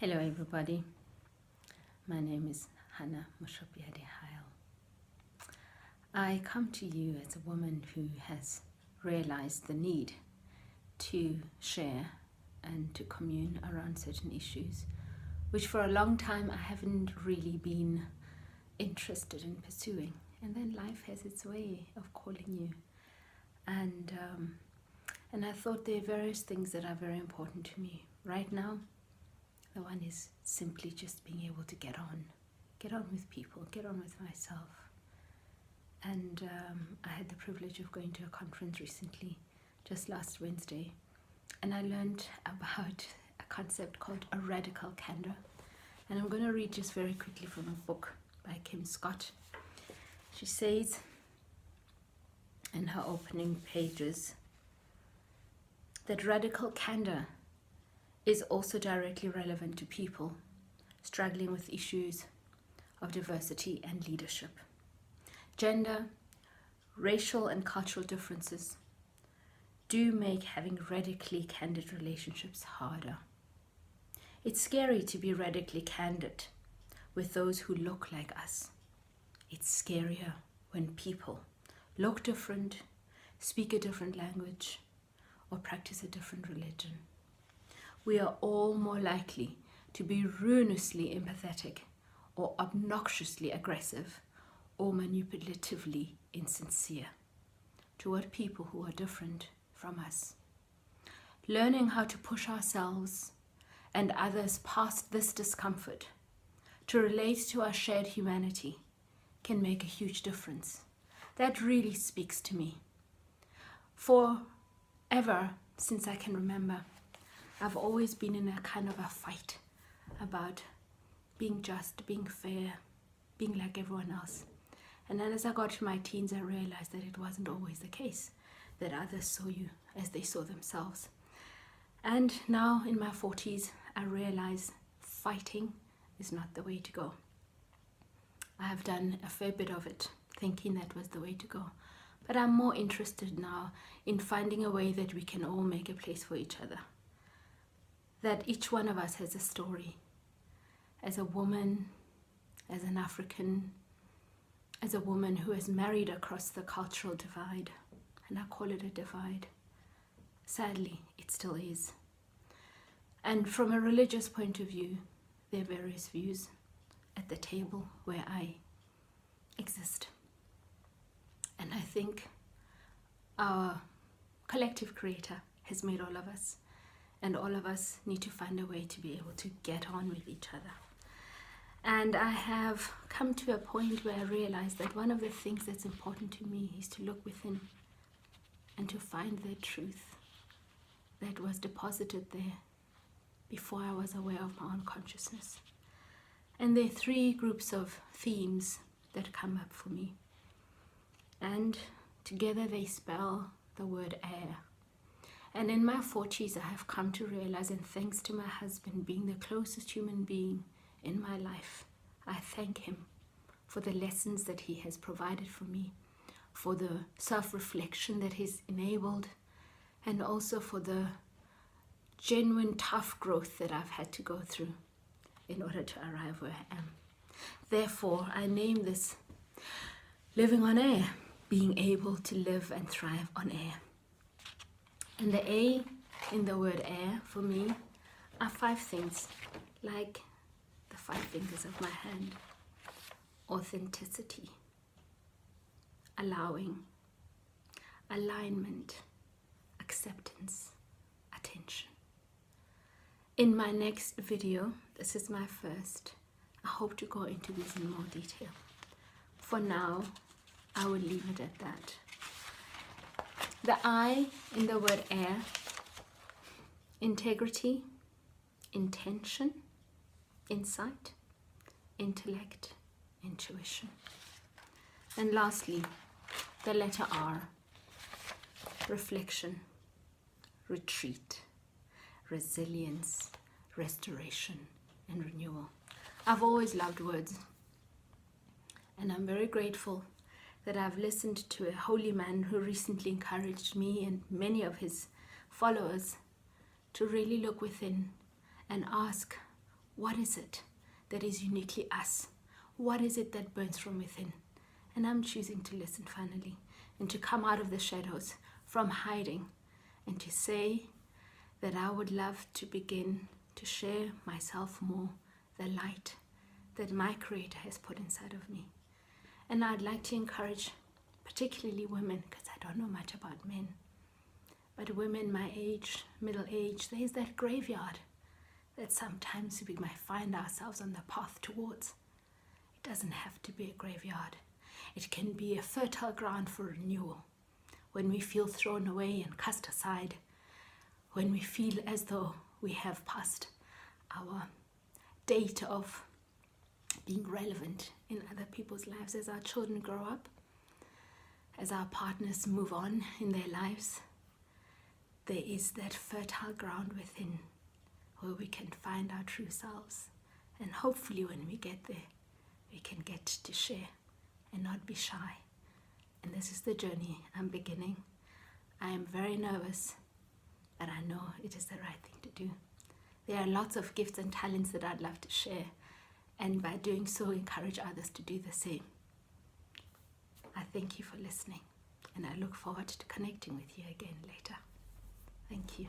Hello everybody, my name is Hannah Mushopiade Heil. I come to you as a woman who has realized the need to share and to commune around certain issues, which for a long time I haven't really been interested in pursuing. And then life has its way of calling you. And I thought there are various things that are very important to me. Right now, the one is simply just being able to get on with people, get on with myself. And I had the privilege of going to a conference recently, just last Wednesday, and I learned about a concept called a radical candor. And I'm going to read just very quickly from a book by Kim Scott. She says in her opening pages that radical candor is also directly relevant to people struggling with issues of diversity and leadership. Gender, racial and cultural differences do make having radically candid relationships harder. It's scary to be radically candid with those who look like us. It's scarier when people look different, speak a different language, or practice a different religion. We are all more likely to be ruinously empathetic or obnoxiously aggressive or manipulatively insincere toward people who are different from us. Learning how to push ourselves and others past this discomfort to relate to our shared humanity can make a huge difference. That really speaks to me. Forever since I can remember, I've always been in a kind of a fight about being just, being fair, being like everyone else. And then as I got to my teens, I realized that it wasn't always the case, that others saw you as they saw themselves. And now in my 40s, I realize fighting is not the way to go. I have done a fair bit of it, thinking that was the way to go. But I'm more interested now in finding a way that we can all make a place for each other. That each one of us has a story. As a woman, as an African, as a woman who has married across the cultural divide, and I call it a divide. Sadly, it still is. And from a religious point of view, there are various views at the table where I exist. And I think our collective creator has made all of us. And all of us need to find a way to be able to get on with each other. And I have come to a point where I realize that one of the things that's important to me is to look within and to find the truth that was deposited there before I was aware of my own consciousness. And there are three groups of themes that come up for me. And together they spell the word air. And in my 40s, I have come to realize, and thanks to my husband being the closest human being in my life, I thank him for the lessons that he has provided for me, for the self-reflection that he's enabled, and also for the genuine tough growth that I've had to go through in order to arrive where I am. Therefore, I name this living on air, being able to live and thrive on air. And the A in the word air for me are 5 things, like the 5 fingers of my hand. Authenticity, allowing, alignment, acceptance, attention. In my next video, this is my first, I hope to go into this in more detail. For now, I will leave it at that. The I in the word air, integrity, intention, insight, intellect, intuition. And lastly, the letter R, reflection, retreat, resilience, restoration, and renewal. I've always loved words, and I'm very grateful that I've listened to a holy man who recently encouraged me and many of his followers to really look within and ask, What is it that is uniquely us? What is it that burns from within? And I'm choosing to listen finally, and to come out of the shadows from hiding, and to say that I would love to begin to share myself more, the light that my Creator has put inside of me. And I'd like to encourage particularly women, because I don't know much about men, but women my age, middle age, there's that graveyard that sometimes we might find ourselves on the path towards. It doesn't have to be a graveyard. It can be a fertile ground for renewal. When we feel thrown away and cast aside, when we feel as though we have passed our date of being relevant in other people's lives, as our children grow up, as our partners move on in their lives, there is that fertile ground within where we can find our true selves. And hopefully when we get there, we can get to share and not be shy. And this is the journey I'm beginning. I am very nervous, but I know it is the right thing to do. There are lots of gifts and talents that I'd love to share, and by doing so, encourage others to do the same. I thank you for listening, and I look forward to connecting with you again later. Thank you.